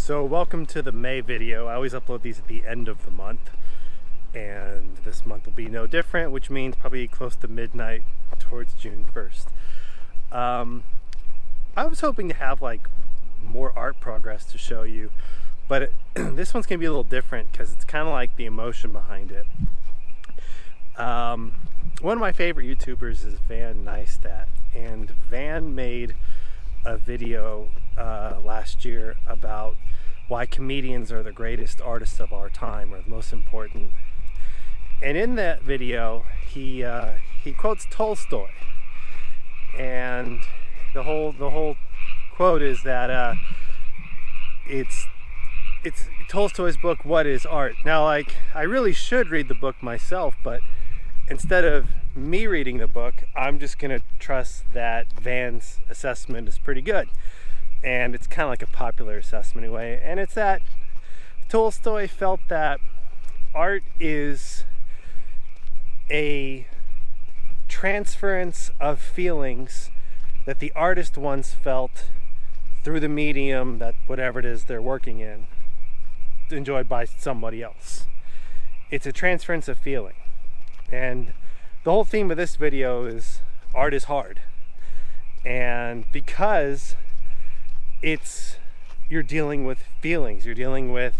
So welcome to the May video. I always upload these at the end of the month, and this month will be no different, which means probably close to midnight towards June 1st. I was hoping to have like more art progress to show you, but this one's gonna be a little different because it's kind of like the emotion behind it. One of my favorite YouTubers is Van Neistat, and Van made a video last year about why comedians are the greatest artists of our time, or the most important. And in that video, he quotes Tolstoy, and the whole quote is that it's Tolstoy's book, What is Art? Now, like, I really should read the book myself, but instead of me reading the book, I'm just gonna trust that Van's assessment is pretty good. And it's kind of like a popular assessment anyway, and it's that Tolstoy felt that art is a transference of feelings that the artist once felt through the medium that whatever it is they're working in, enjoyed by somebody else. It's a transference of feeling. And the whole theme of this video is art is hard. And because you're dealing with feelings, you're dealing with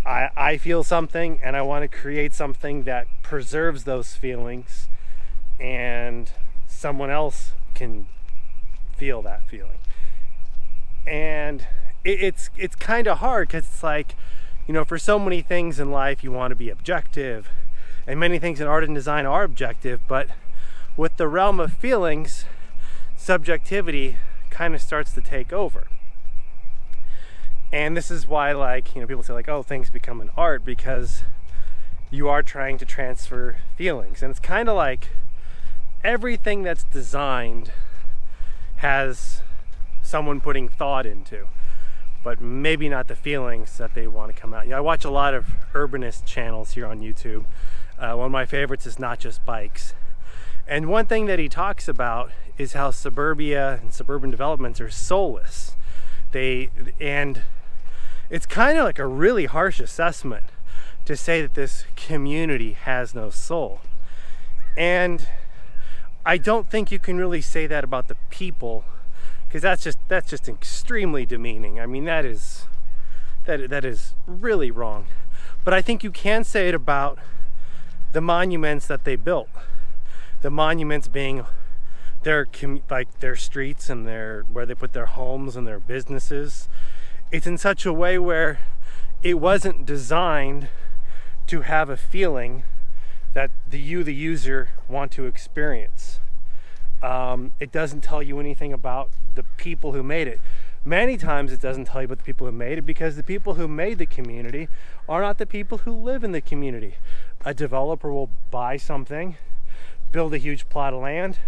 I feel something and I want to create something that preserves those feelings, and someone else can feel that feeling. And it's kind of hard because it's like, you know, for so many things in life you want to be objective, and many things in art and design are objective, but with the realm of feelings, subjectivity kind of starts to take over. And this is why, like, you know, people say like, oh, things become an art, because you are trying to transfer feelings. And it's kind of like everything that's designed has someone putting thought into, but maybe not the feelings that they want to come out. You know, I watch a lot of urbanist channels here on YouTube. One of my favorites is Not Just Bikes. And one thing that he talks about is how suburbia and suburban developments are soulless. And it's kind of like a really harsh assessment to say that this community has no soul. And I don't think you can really say that about the people, because that's just extremely demeaning. I mean, that is really wrong. But I think you can say it about the monuments that they built. The monuments being their streets and where they put their homes and their businesses. It's in such a way where it wasn't designed to have a feeling that the user, want to experience. It doesn't tell you anything about the people who made it. Many times it doesn't tell you about the people who made it, because the people who made the community are not the people who live in the community. A developer will buy something, build a huge plot of land,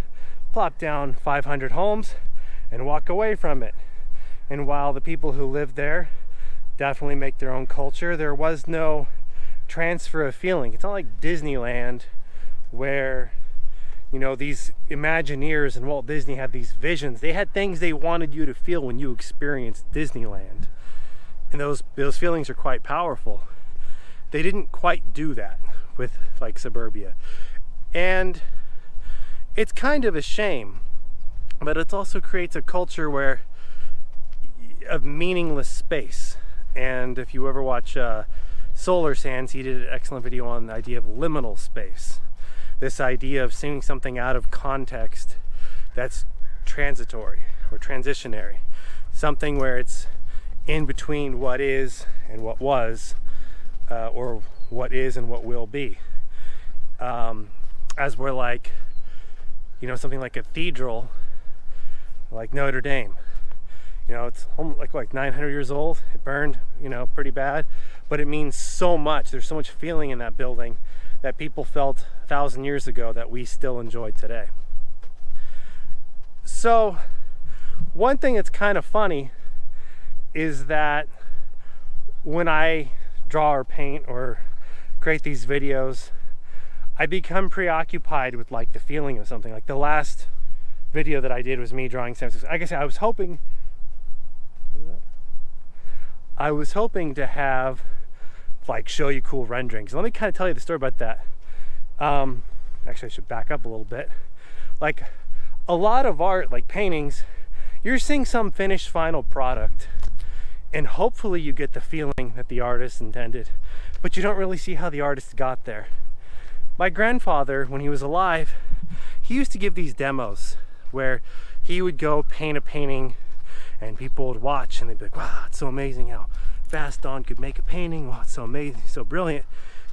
plop down 500 homes, and walk away from it. And while the people who live there definitely make their own culture, there was no transfer of feeling. It's not like Disneyland, where, you know, these Imagineers and Walt Disney had these visions. They had things they wanted you to feel when you experienced Disneyland. And those feelings are quite powerful. They didn't quite do that with like suburbia. And it's kind of a shame, but it also creates a culture of meaningless space. And if you ever watch Solar Sands, he did an excellent video on the idea of liminal space. This idea of seeing something out of context that's transitory or transitionary. Something where it's in between what is and what was, or what is and what will be. As we're like, you know, something like a cathedral, like Notre Dame. You know, it's like 900 years old. It burned, you know, pretty bad, but it means so much. There's so much feeling in that building that people felt 1,000 years ago that we still enjoy today. So one thing that's kind of funny is that when I draw or paint or create these videos, I become preoccupied with like the feeling of something. Like the last video that I did was me drawing San Francisco. Like I said, I was hoping I was hoping to have, like, show you cool renderings. Let me kind of tell you the story about that. Actually, I should back up a little bit. Like, a lot of art, like paintings, you're seeing some finished final product, and hopefully you get the feeling that the artist intended, but you don't really see how the artist got there. My grandfather, when he was alive, he used to give these demos where he would go paint a painting and people would watch and they'd be like, wow, it's so amazing how fast Don could make a painting. Wow, it's so amazing, so brilliant.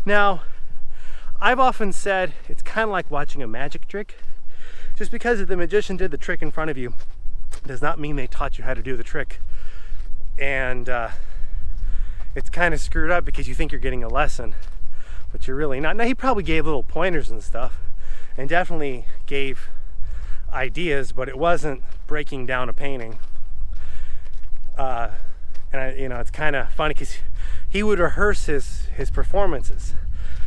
Now, I've often said it's kind of like watching a magic trick. Just because the magician did the trick in front of you does not mean they taught you how to do the trick. And it's kind of screwed up because you think you're getting a lesson, but you're really not. Now, he probably gave little pointers and stuff and definitely gave ideas, but it wasn't breaking down a painting. It's kind of funny because he would rehearse his performances.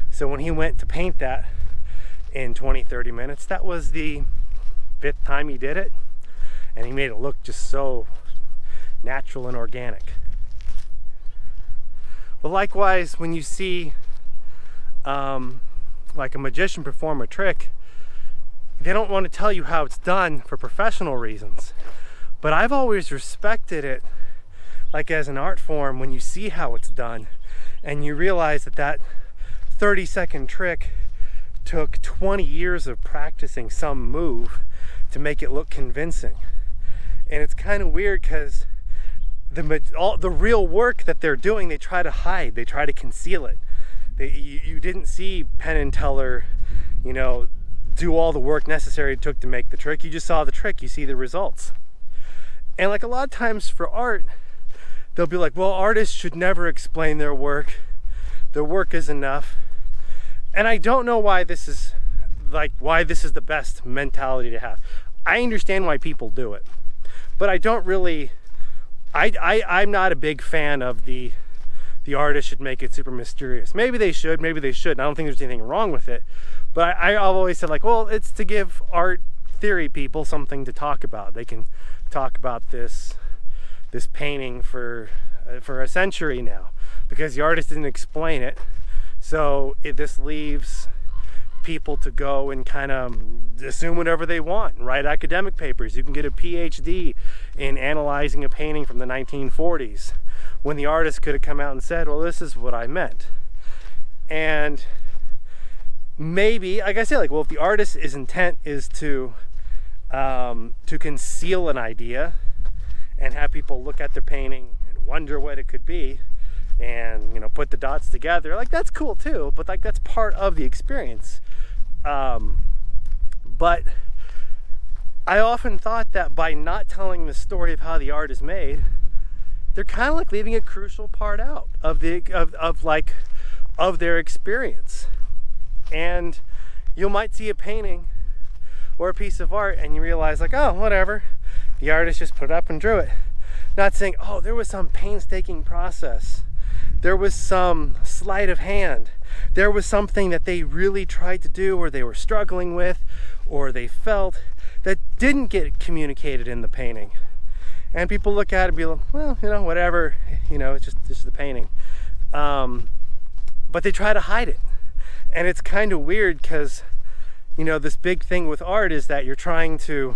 So when he went to paint that in 20-30 minutes, that was the 5th time he did it, and he made it look just so natural and organic. But likewise, when you see like a magician perform a trick, they don't want to tell you how it's done for professional reasons. But I've always respected it, like as an art form, when you see how it's done and you realize that 30-second trick took 20 years of practicing some move to make it look convincing. And it's kind of weird because the real work that they're doing, they try to hide, they try to conceal it. You didn't see Penn and Teller, do all the work necessary it took to make the trick. You just saw the trick, you see the results. And like a lot of times for art, they'll be like, well, artists should never explain their work. Their work is enough. And I don't know why this is the best mentality to have. I understand why people do it, but I don't really, I'm not a big fan of the artist should make it super mysterious. Maybe they should, maybe they shouldn't. I don't think there's anything wrong with it. But I've always said, like, well, it's to give art theory people something to talk about. They can talk about this painting for a century now because the artist didn't explain it. So this leaves people to go and kind of assume whatever they want and write academic papers. You can get a PhD in analyzing a painting from the 1940s when the artist could have come out and said, well, this is what I meant. And maybe, like I said, like, well, if the artist's intent is to conceal an idea and have people look at their painting and wonder what it could be and, put the dots together, like, that's cool too, but like, that's part of the experience. But I often thought that by not telling the story of how the art is made, they're kind of like leaving a crucial part out of their experience. And you might see a painting or a piece of art and you realize, like, oh, whatever, the artist just put it up and drew it. Not saying, oh, there was some painstaking process. There was some sleight of hand. There was something that they really tried to do or they were struggling with or they felt that didn't get communicated in the painting. And people look at it and be like, well, whatever, it's just the painting. But they try to hide it. And it's kind of weird because, this big thing with art is that you're trying to,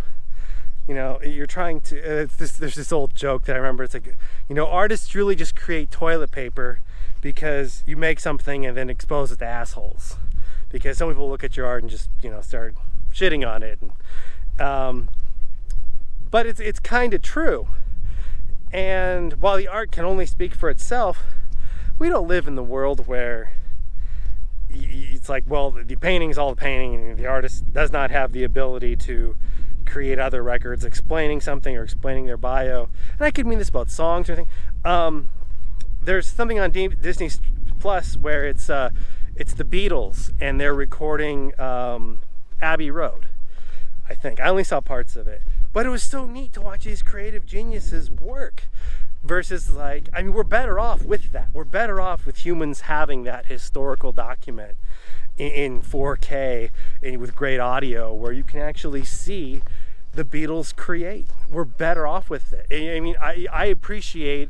there's this old joke that I remember. It's like, artists really just create toilet paper because you make something and then expose it to assholes. Because some people look at your art and just, start shitting on it. And, but it's kind of true. And while the art can only speak for itself, we don't live in the world where it's like, well, the painting's all the painting and the artist does not have the ability to create other records explaining something or explaining their bio. And I could mean this about songs or anything. There's something on Disney Plus where it's the Beatles and they're recording Abbey Road, I think. I only saw parts of it. But it was so neat to watch these creative geniuses work versus, like, we're better off with that. We're better off with humans having that historical document in 4K and with great audio where you can actually see the Beatles create. We're better off with it. I appreciate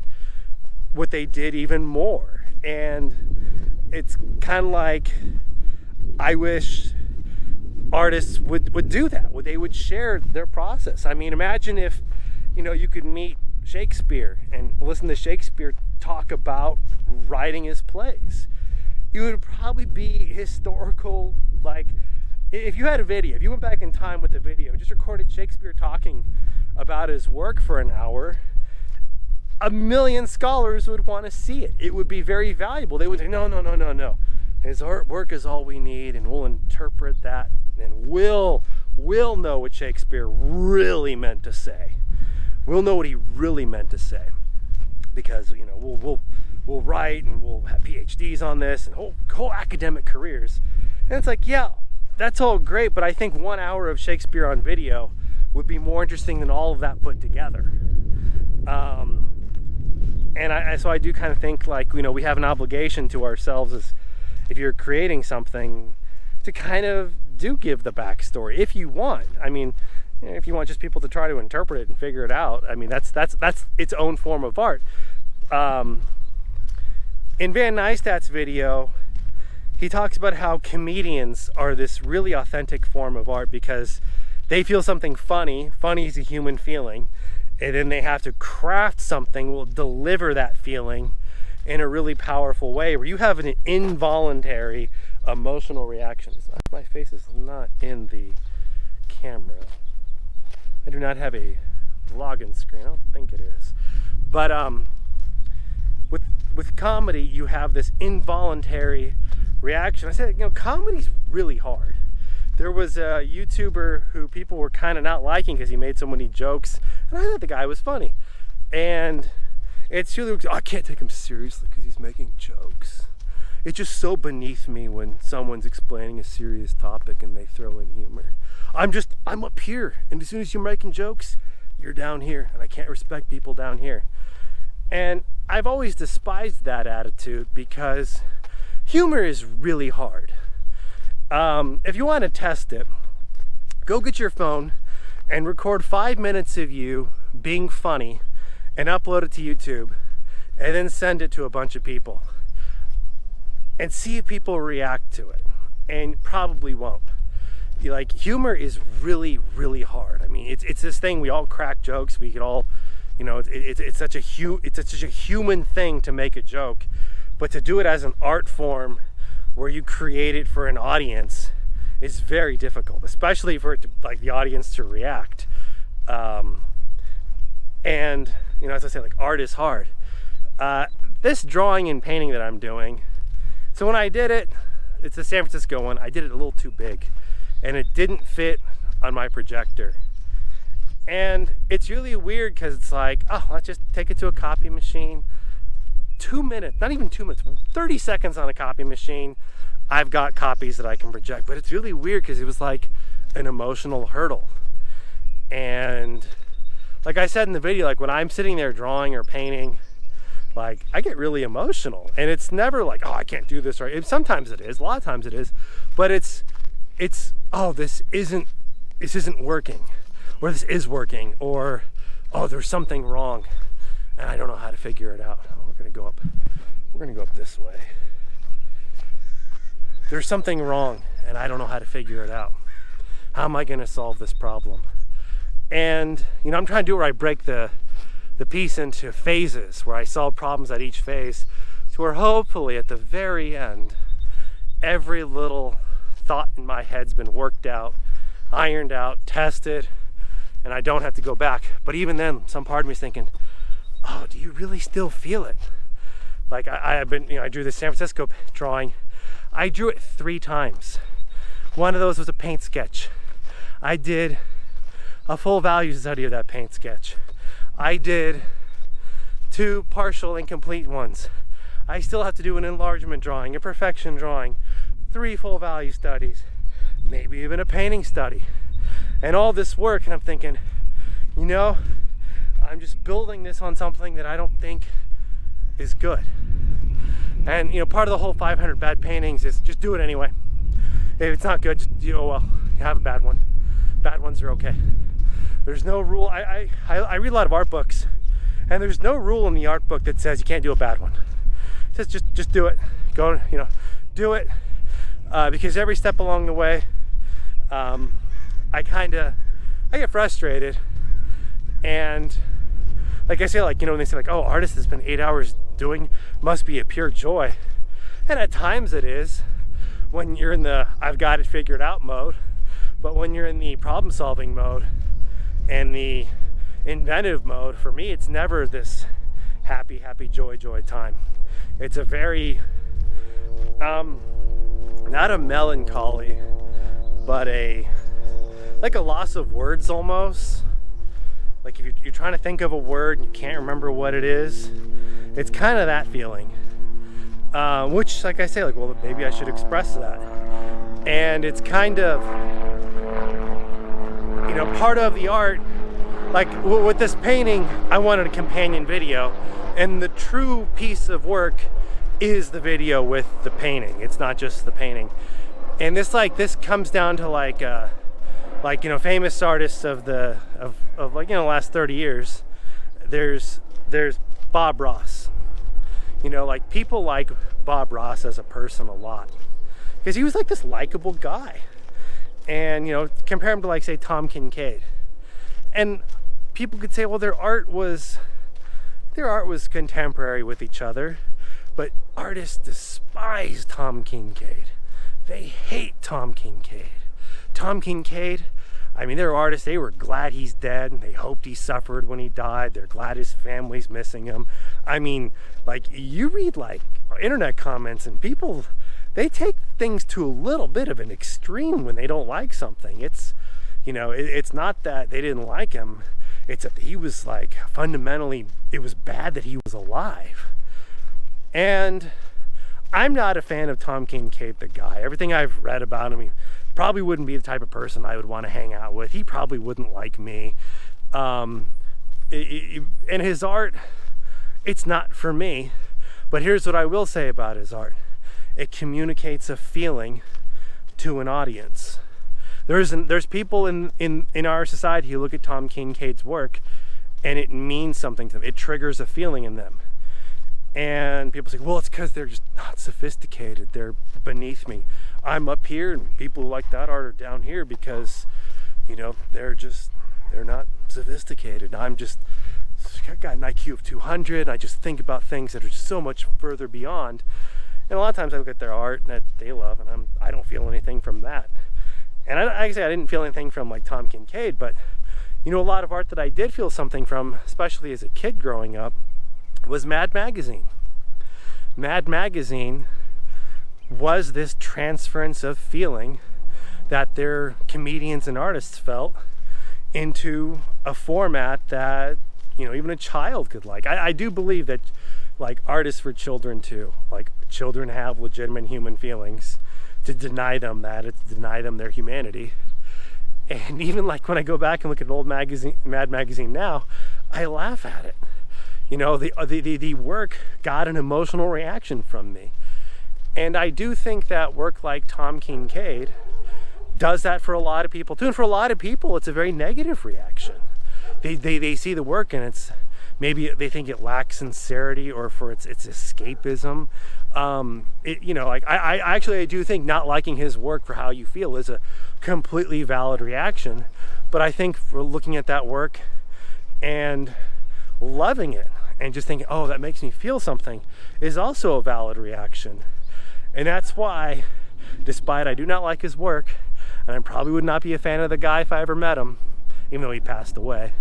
what they did even more. And it's kind of like, I wish artists would do that. They would share their process. I mean, imagine if, you could meet Shakespeare and listen to Shakespeare talk about writing his plays. It would probably be historical. Like, if you had a video, if you went back in time with the video and just recorded Shakespeare talking about his work for an hour, 1 million scholars would want to see it. It would be very valuable. They would say, no. His artwork is all we need, and we'll interpret that, and we'll know what Shakespeare really meant to say. We'll know what he really meant to say, because we'll write and we'll have PhDs on this and whole academic careers. And it's like, yeah, that's all great, but I think 1 hour of Shakespeare on video would be more interesting than all of that put together. So I do kind of think, like, we have an obligation to ourselves as, if you're creating something, to kind of do give the backstory if you want. I mean, if you want just people to try to interpret it and figure it out, I mean, that's its own form of art. In Van Nystadt's video, he talks about how comedians are this really authentic form of art because they feel something funny. Funny is a human feeling, and then they have to craft something will deliver that feeling in a really powerful way, where you have an involuntary emotional reaction. My face is not in the camera. I do not have a login screen. I don't think it is. But with comedy, you have this involuntary reaction. I said, comedy's really hard. There was a YouTuber who people were kind of not liking because he made so many jokes, and I thought the guy was funny. And it's really, I can't take him seriously because he's making jokes. It's just so beneath me when someone's explaining a serious topic and they throw in humor. I'm up here, and as soon as you're making jokes, you're down here, and I can't respect people down here. And I've always despised that attitude because humor is really hard. If you want to test it, go get your phone and record 5 minutes of you being funny and upload it to YouTube, and then send it to a bunch of people and see if people react to it. And probably won't. Humor is really, really hard. I mean, it's this thing, we all crack jokes, we could all, it's such a human thing to make a joke, but to do it as an art form where you create it for an audience is very difficult, especially for it to, the audience to react. And as I say, art is hard. This drawing and painting that I'm doing, so when I did it, it's a San Francisco one, I did it a little too big, and it didn't fit on my projector. And it's really weird because it's like, oh, let's just take it to a copy machine. 2 minutes, not even 2 minutes, 30 seconds on a copy machine, I've got copies that I can project. But it's really weird because it was like an emotional hurdle. And like I said in the video, when I'm sitting there drawing or painting, I get really emotional. And it's never like, oh, I can't do this right. Sometimes it is, a lot of times it is, but it's oh, this isn't working, or this is working, or oh, there's something wrong and I don't know how to figure it out. We're gonna go up this way. There's something wrong and I don't know how to figure it out. How am I gonna solve this problem? And I'm trying to do where I break the piece into phases, where I solve problems at each phase, to where hopefully at the very end, every little thought in my head's been worked out, ironed out, tested, and I don't have to go back. But even then, some part of me is thinking, oh, do you really still feel it? I've been, I drew this San Francisco drawing. I drew it 3 times. One of those was a paint sketch. I did a full value study of that paint sketch. I did 2 partial incomplete ones. I still have to do an enlargement drawing, a perfection drawing, 3 full value studies, maybe even a painting study. And all this work, and I'm thinking, I'm just building this on something that I don't think is good. And part of the whole 500 bad paintings is just do it anyway. If it's not good, just, well, you have a bad one. Bad ones are okay. There's no rule. I read a lot of art books, and And there's no rule in the art book that says you can't do a bad one. It says just do it. Go, do it. Because every step along the way, I get frustrated. And like I say, when they say oh, artist has been 8 hours doing, must be a pure joy. And at times it is, when you're in the I've got it figured out mode. But when you're in the problem solving mode and the inventive mode, for me, it's never this happy, joy time. It's a very, not a melancholy, but like a loss of words almost. Like if you're trying to think of a word and you can't remember what it is, it's kind of that feeling. Which, like I say, well, maybe I should express that. And it's kind of, part of the art. Like with this painting, I wanted a companion video, and the true piece of work is the video with the painting. It's not just the painting. And this comes down to famous artists of the last 30 years. There's Bob Ross. People like Bob Ross as a person a lot because he was this likable guy. And compare him to say Tom Kincaid. And people could say, well, their art was contemporary with each other, but artists despise Tom Kincaid. They hate Tom Kincaid. Tom Kincaid, they're artists, they were glad he's dead. They hoped he suffered when he died. They're glad his family's missing him. You read internet comments and people, they take things to a little bit of an extreme when they don't like something. It's, it's not that they didn't like him. It's that he was fundamentally, it was bad that he was alive. And I'm not a fan of Tom Kincaid, the guy. Everything I've read about him, he probably wouldn't be the type of person I would want to hang out with. He probably wouldn't like me. And his art, it's not for me. But here's what I will say about his art. It communicates a feeling to an audience. There's people in our society who look at Tom Kincaid's work and it means something to them. It triggers a feeling in them. And people say, well, it's because they're just not sophisticated. They're beneath me. I'm up here and people who like that art are down here because, they're not sophisticated. I got an IQ of 200. I just think about things that are so much further beyond. And a lot of times I look at their art that they love and I don't feel anything from that. And I didn't feel anything from Tom Kincaid, but a lot of art that I did feel something from, especially as a kid growing up, was Mad Magazine. Mad Magazine was this transference of feeling that their comedians and artists felt into a format that, even a child could like. I do believe that art is for children too. Children have legitimate human feelings. To deny them that, it's to deny them their humanity. And even when I go back and look at an old Mad Magazine now, I laugh at it. The work got an emotional reaction from me. And I do think that work like Tom Kincaid does that for a lot of people too. And for a lot of people, it's a very negative reaction. They see the work and it's, maybe they think it lacks sincerity or for its escapism. I do think not liking his work for how you feel is a completely valid reaction. But I think for looking at that work and loving it and just thinking, oh, that makes me feel something, is also a valid reaction. And that's why, despite I do not like his work, and I probably would not be a fan of the guy if I ever met him, even though he passed away,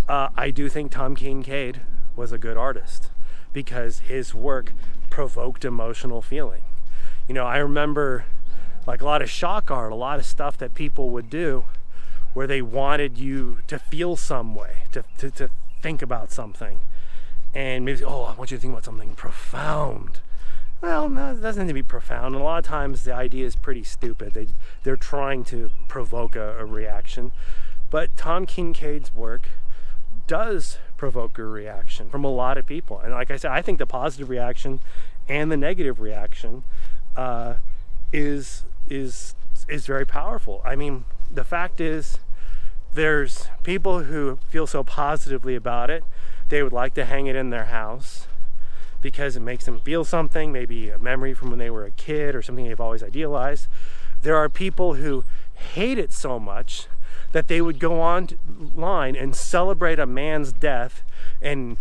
I do think Tom Kincaid was a good artist because his work provoked emotional feeling. I remember a lot of shock art, a lot of stuff that people would do where they wanted you to feel some way, to think about something. And maybe, oh, I want you to think about something profound. Well, no, it doesn't need to be profound. And a lot of times the idea is pretty stupid. They're trying to provoke a reaction. But Tom Kincaid's work does provoke a reaction from a lot of people. And like I said, I think the positive reaction and the negative reaction is very powerful. The fact is, There's people who feel so positively about it, they would like to hang it in their house because it makes them feel something, maybe a memory from when they were a kid or something they've always idealized. There are people who hate it so much that they would go online and celebrate a man's death and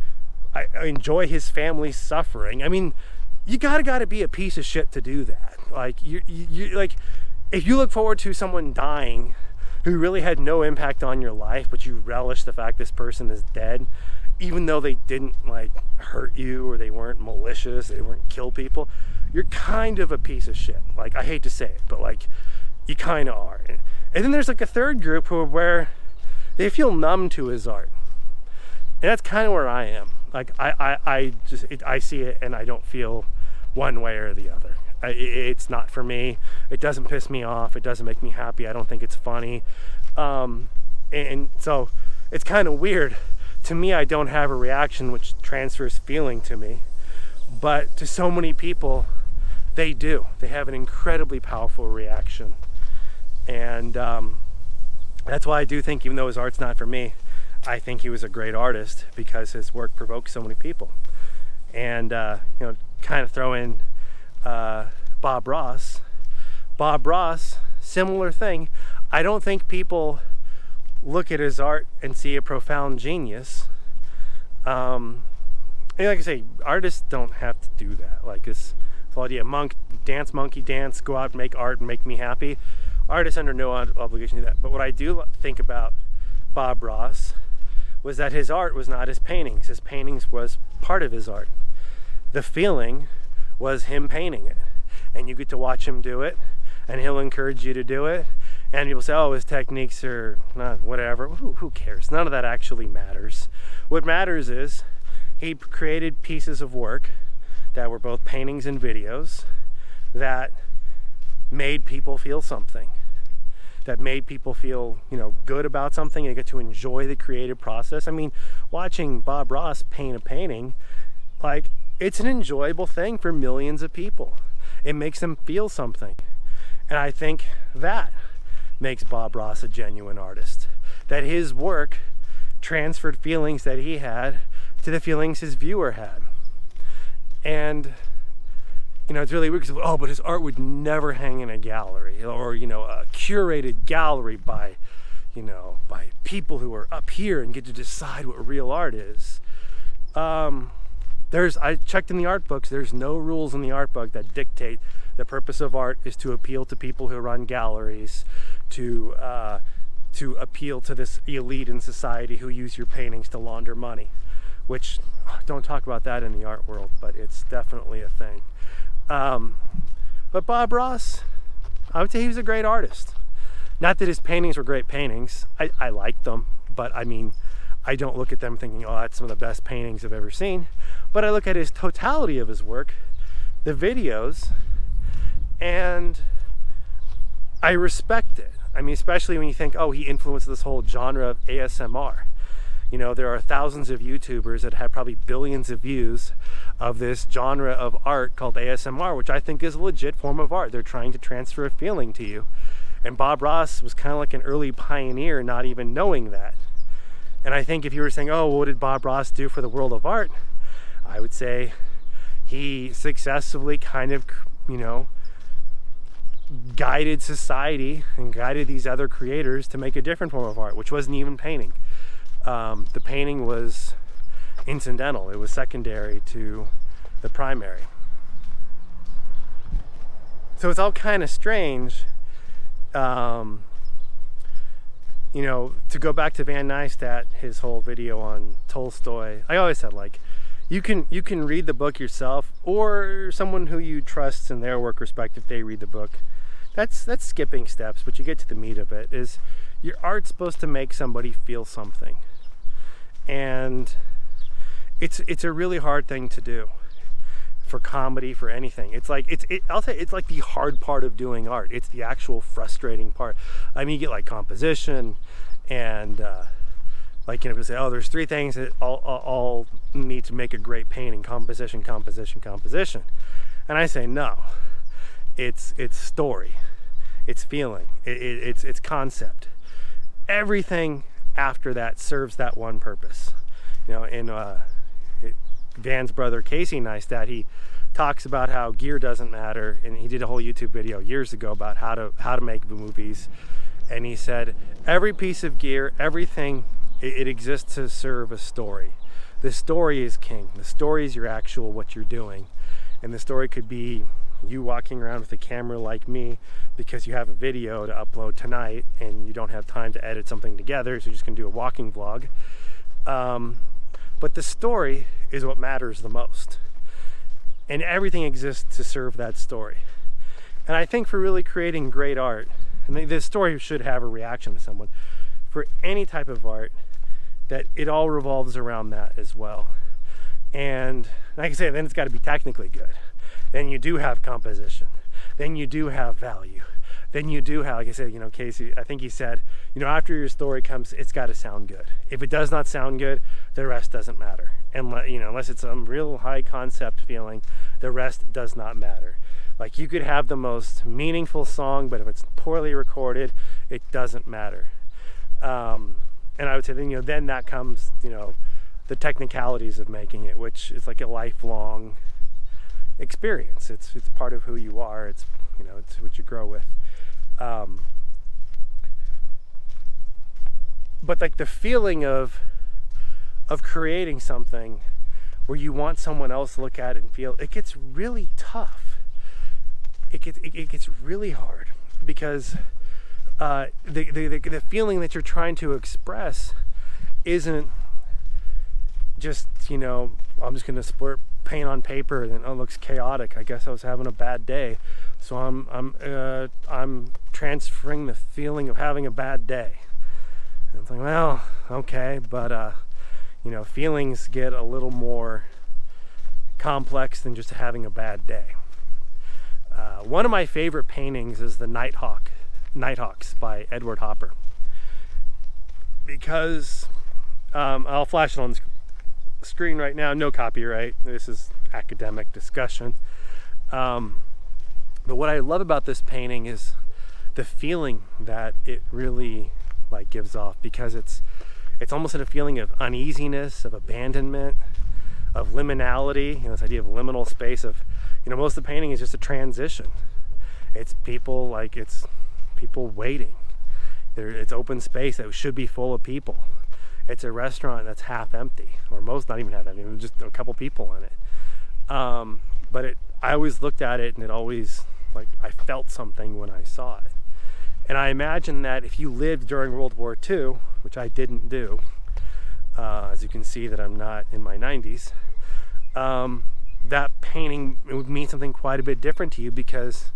enjoy his family's suffering. I mean, you gotta be a piece of shit to do that. Like, you like, if you look forward to someone dying who really had no impact on your life, but you relish the fact this person is dead, even though they didn't like hurt you or they weren't malicious, they weren't kill people, you're kind of a piece of shit. Like, I hate to say it, but like, you kind of are. And then there's like a third group where they feel numb to his art, and that's kind of where I am. Like, I see it and I don't feel one way or the other. It's not for me. It doesn't piss me off. It doesn't make me happy. I don't think it's funny. And so it's kind of weird. To me, I don't have a reaction which transfers feeling to me. But to so many people, they do. They have an incredibly powerful reaction. And that's why I do think, even though his art's not for me, I think he was a great artist because his work provoked so many people. And, you know, kind of throw in Bob Ross. Bob Ross, similar thing. I don't think people look at his art and see a profound genius. And like I say, artists don't have to do that. Like, this whole idea, dance, monkey dance, go out and make art and make me happy. Artists under no obligation to do that. But what I do think about Bob Ross was that his art was not his paintings. His paintings was part of his art. The feeling was him painting it. And you get to watch him do it, and he'll encourage you to do it. And people say, oh, his techniques are not whatever. Who cares? None of that actually matters. What matters is he created pieces of work that were both paintings and videos that made people feel something, that made people feel, you know, good about something, and get to enjoy the creative process. I mean, watching Bob Ross paint a painting, like, it's an enjoyable thing for millions of people. It makes them feel something. And I think that makes Bob Ross a genuine artist. That his work transferred feelings that he had to the feelings his viewer had. And, you know, it's really weird because, oh, but his art would never hang in a gallery, or, you know, a curated gallery by, you know, by people who are up here and get to decide what real art is. I checked in the art books, there's no rules in the art book that dictate the purpose of art is to appeal to people who run galleries, to appeal to this elite in society who use your paintings to launder money, which, don't talk about that in the art world, but it's definitely a thing. But Bob Ross, I would say he was a great artist. Not that his paintings were great paintings. I liked them, but I mean, I don't look at them thinking, oh, that's some of the best paintings I've ever seen. But I look at his totality of his work, the videos, and I respect it. I mean, especially when you think, oh, he influenced this whole genre of ASMR. You know, there are thousands of YouTubers that have probably billions of views of this genre of art called ASMR, which I think is a legit form of art. They're trying to transfer a feeling to you. And Bob Ross was kind of like an early pioneer, not even knowing that. And I think if you were saying, oh, what did Bob Ross do for the world of art? I would say he successfully kind of, you know, guided society and guided these other creators to make a different form of art, which wasn't even painting. The painting was incidental. It was secondary to the primary. So it's all kind of strange, you know, to go back to Van Neistat, his whole video on Tolstoy. I always said, like, you can read the book yourself, or someone who you trust in their work respect, if they read the book. That's skipping steps, but you get to the meat of it. Is your art's supposed to make somebody feel something, and it's a really hard thing to do for comedy, for anything. It's like I'll say it's like the hard part of doing art. It's the actual frustrating part. I mean, you get like composition and like, you know, people say, oh, there's three things that all need to make a great painting: composition, composition, composition. And I say no. It's story, it's feeling, it's concept. everything after that serves that one purpose. You know, in Van's brother Casey Neistat, he talks about how gear doesn't matter, and he did a whole YouTube video years ago about how to make movies, and he said every piece of gear, everything, it exists to serve a story. The story is king. The story is your actual what you're doing, and the story could be you walking around with a camera like me because you have a video to upload tonight and you don't have time to edit something together, so you're just gonna do a walking vlog. But the story is what matters the most, and everything exists to serve that story. And I think for really creating great art, and the story should have a reaction to someone, for any type of art, that it all revolves around that as well. And like I say, then it's got to be technically good. Then you do have composition. Then you do have value. Then you do have, like I said, you know, Casey, I think he said, you know, after your story comes, it's got to sound good. If it does not sound good, the rest doesn't matter. And, you know, unless it's some real high concept feeling, the rest does not matter. Like, you could have the most meaningful song, but if it's poorly recorded, it doesn't matter. And I would say, then, you know, then that comes, you know, the technicalities of making it, which is like a lifelong experience. It's part of who you are. It's, you know, it's what you grow with. But like the feeling of creating something where you want someone else to look at it and feel, it gets really tough. It gets really hard, because the feeling that you're trying to express isn't just, you know, I'm just gonna splurt paint on paper and it looks chaotic. I guess I was having a bad day, so I'm transferring the feeling of having a bad day. And it's like, well, okay, but you know, feelings get a little more complex than just having a bad day. One of my favorite paintings is the Nighthawks by Edward Hopper, because I'll flash it on the screen right now. No copyright. This is academic discussion. But what I love about this painting is the feeling that it really like gives off, because it's almost a feeling of uneasiness, of abandonment, of liminality. You know, this idea of liminal space. Of, you know, most of the painting is just a transition. It's people waiting. It's open space that should be full of people. It's a restaurant that's half empty, or most not even half empty, just a couple people in it. But I always looked at it, and it always, like, I felt something when I saw it. And I imagine that if you lived during World War II, which I didn't do, as you can see that I'm not in my 90s, that painting, it would mean something quite a bit different to you, because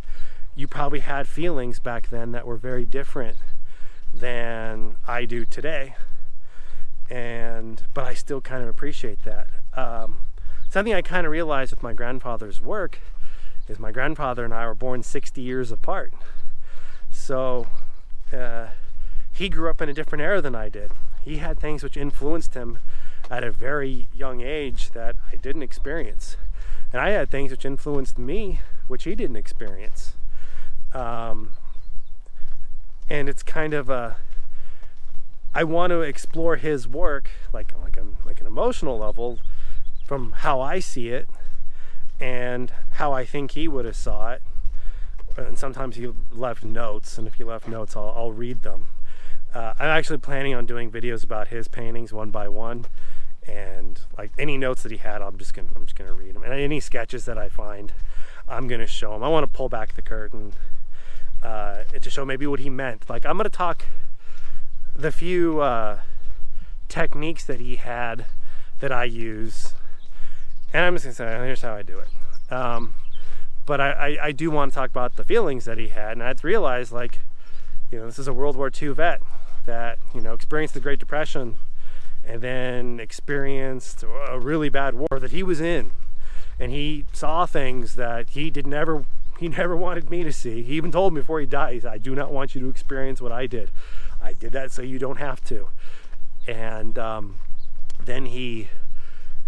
you probably had feelings back then that were very different than I do today. But I still kind of appreciate that. Something I kind of realized with my grandfather's work is my grandfather and I were born 60 years apart. So he grew up in a different era than I did. He had things which influenced him at a very young age that I didn't experience. And I had things which influenced me, which he didn't experience. And it's kind of I want to explore his work like an emotional level, from how I see it and how I think he would have saw it. And sometimes he left notes, and if he left notes, I'll read them. I'm actually planning on doing videos about his paintings one by one, and like any notes that he had, I'm just gonna read them. And any sketches that I find, I'm gonna show him. I want to pull back the curtain to show maybe what he meant. Like, I'm gonna talk the few techniques that he had that I use, and I'm just gonna say, here's how I do it. But I do want to talk about the feelings that he had, and I had to realize, like, you know, this is a World War II vet that, you know, experienced the Great Depression and then experienced a really bad war that he was in, and he saw things that he never wanted me to see. He even told me before he died, I do not want you to experience what I did. I did that so you don't have to. And then he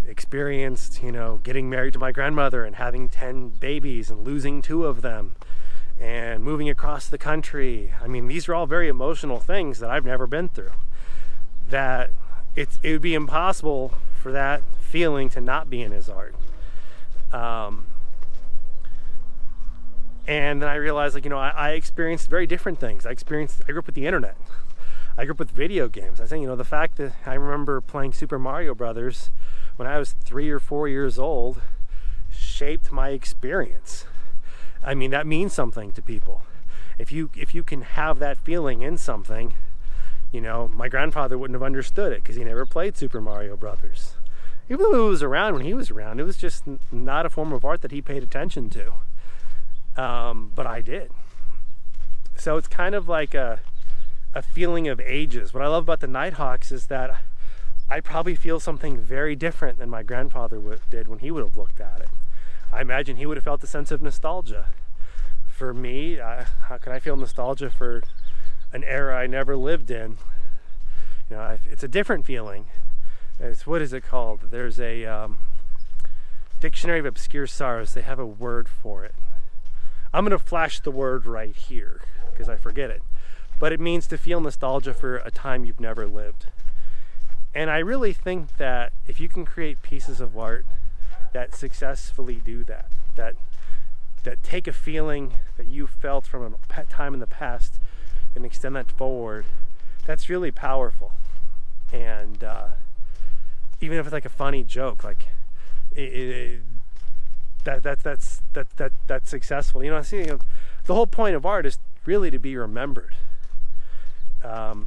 experienced, you know, getting married to my grandmother and having 10 babies and losing 2 of them, and moving across the country. I mean, these are all very emotional things that I've never been through. That it would be impossible for that feeling to not be in his art. And then I realized, like, I experienced very different things. I grew up with the internet. I grew up with video games. I think, the fact that I remember playing Super Mario Brothers when I was 3 or 4 years old shaped my experience. I mean, that means something to people. If you can have that feeling in something, my grandfather wouldn't have understood it because he never played Super Mario Brothers. Even though it was around when he was around, it was just not a form of art that he paid attention to. But I did. So it's kind of like a feeling of ages. What I love about the Nighthawks is that I probably feel something very different than my grandfather did when he would have looked at it. I imagine he would have felt a sense of nostalgia. For me, how can I feel nostalgia for an era I never lived in? It's a different feeling. What is it called? There's a Dictionary of Obscure Sorrows. They have a word for it. I'm going to flash the word right here because I forget it. But it means to feel nostalgia for a time you've never lived. And I really think that if you can create pieces of art that successfully do that take a feeling that you felt from a time in the past and extend that forward, that's really powerful. And even if it's like a funny joke, like that's successful. The whole point of art is really to be remembered.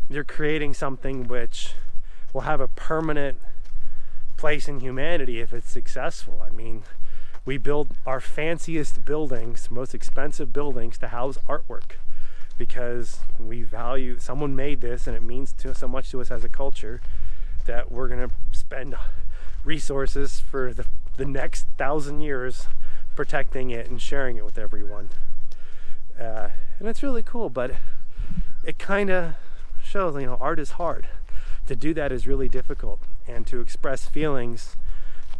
You're creating something which will have a permanent place in humanity if it's successful. I mean, we build our fanciest buildings, most expensive buildings, to house artwork because we value, someone made this and it means so much to us as a culture that we're going to spend resources for the next 1,000 years protecting it and sharing it with everyone. And it's really cool, but it kind of shows, art is hard. To do that is really difficult, and to express feelings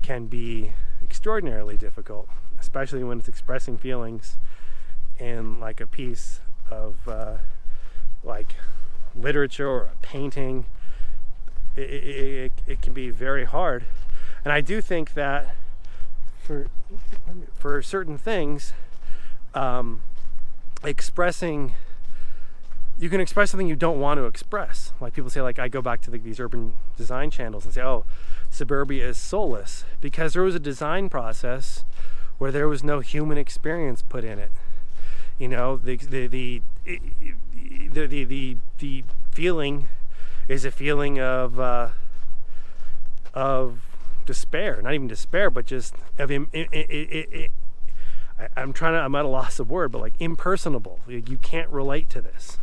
can be extraordinarily difficult, especially when it's expressing feelings in like a piece of like literature or a painting. It can be very hard. And I do think that for certain things, you can express something you don't want to express. Like people say, like I go back to these urban design channels and say, oh, suburbia is soulless, because there was a design process where there was no human experience put in it. The feeling is a feeling of despair, not even despair, but just of I'm at a loss of word, but like impersonable. You can't relate to this.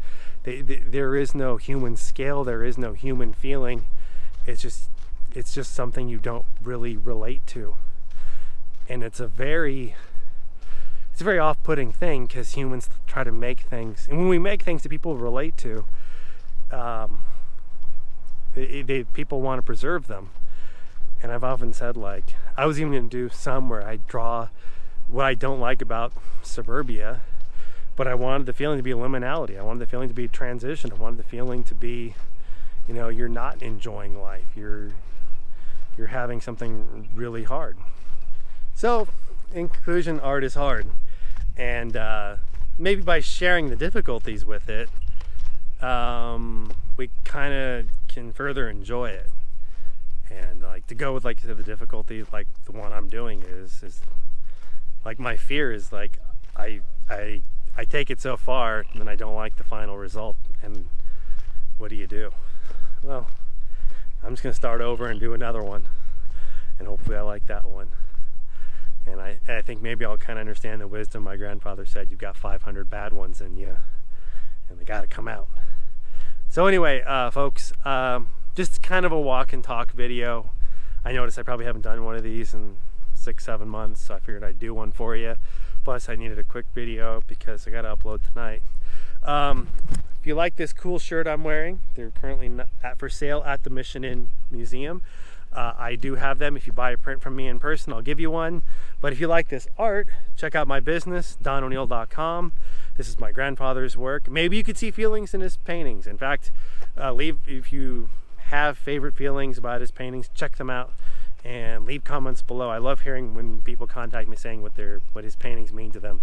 There is no human scale. There is no human feeling. It's just something you don't really relate to, and it's a very off-putting thing because humans try to make things, and when we make things that people relate to, people want to preserve them. And I've often said, like, I was even going to do some where I draw what I don't like about suburbia, but I wanted the feeling to be liminality. I wanted the feeling to be transition. I wanted the feeling to be, you're not enjoying life. You're having something really hard. So, in conclusion, art is hard. And maybe by sharing the difficulties with it, we kind of can further enjoy it. And like to go with like the difficulty, like the one I'm doing is like my fear is like I take it so far and then I don't like the final result, and what do you do? Well, I'm just gonna start over and do another one, and hopefully I like that one. And I think maybe I'll kind of understand the wisdom my grandfather said, you've got 500 bad ones in you and they gotta come out. So anyway, folks, just kind of a walk and talk video. I noticed I probably haven't done one of these in 6-7 months, so I figured I'd do one for you. Plus I needed a quick video because I gotta upload tonight. If you like this cool shirt I'm wearing, they're currently for sale at the Mission Inn Museum. I do have them. If you buy a print from me in person, I'll give you one. But if you like this art, check out my business, dononeal.com. This is my grandfather's work. Maybe you could see feelings in his paintings. In fact, if you have favorite feelings about his paintings, check them out and leave comments below. I love hearing when people contact me saying what his paintings mean to them.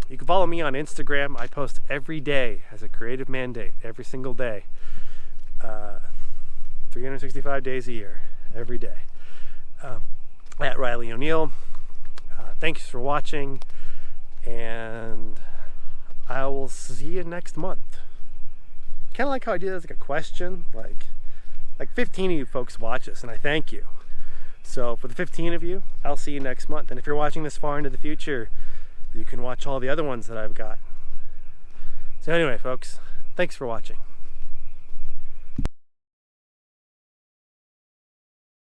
You can follow me on Instagram. I post every day as a creative mandate, every single day, 365 days a year, every day, at Riley O'Neill. Thanks for watching, and I will see you next month. Kind of like how I do that as like a question, like 15 of you folks watch this, and I thank you. So for the 15 of you, I'll see you next month. And if you're watching this far into the future, you can watch all the other ones that I've got. So anyway, folks, thanks for watching.